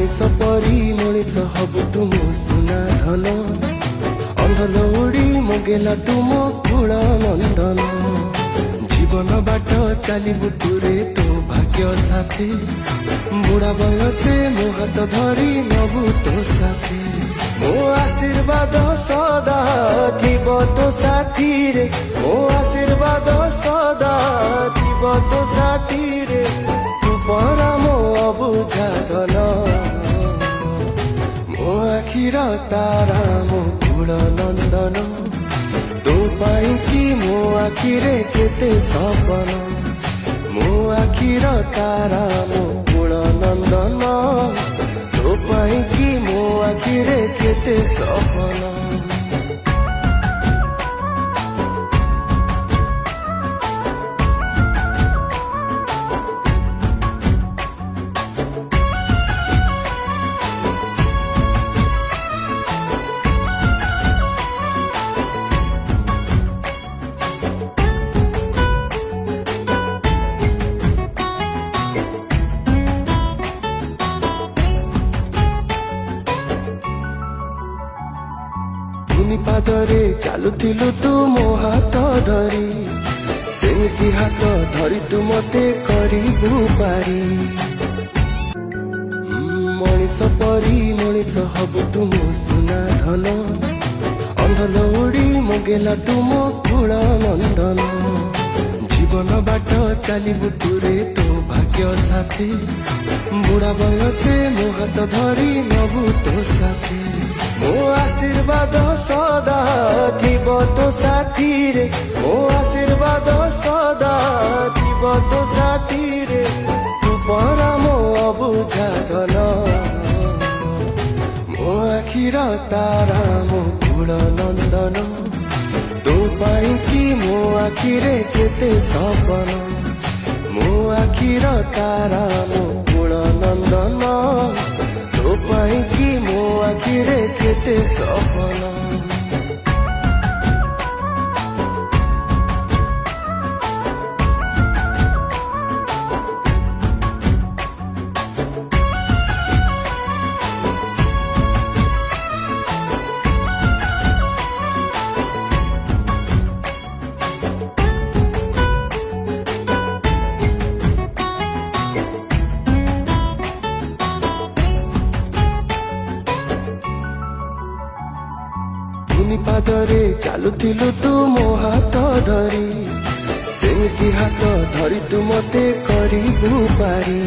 मनीष परी मनीष हबु तुम सुना धन अंधलौड़ी मगेला तुम कुल नंदन जीवन बाट चलबु तुरे तो भाग्य साथी बुढ़ा बयसे मो हाथ धरी नबु तो साथी मो आशीर्वाद सदा थीब तो साथी रे मो आशीर्वाद सदा थीब तो साथी रे तू परा मो अबुझा धन मो आखिर तारा मो कुल नंदन तो पाई कि मो आखिरे केते सपन मो आखिर तारा मो कुल नंदन तो पाई कि मो आखिरे केते सपन पादरे चालुथिलु तू मो हाथ धरी सेमती हाथ धरी तू मते करिबु पारी मनीष परी मनीष हबु तुम सुना धन अंधलौड़ी मगेला तुम कुल नंदन जीवन बाट चलबु तुरे तो भाग्य साथी बुढ़ा बयसे मो हाथ धरी नबु तो साथी मो आशीर्वाद सदा थीब तो साथी रे मो आशीर्वाद सदा थीब तो साथी रे तू परा मो अबुझा धन मो आखिर तारा मो कुल नंदन तो पाई कि मो आखिरे केते सपन मो आखिर तारा मो कुल नंदन तो पाई कि मो आखिरे केते सपन पादरे चालुथिलु तू मो हाथ धरी सेमती हाथ धरी तू मते करिबु पारी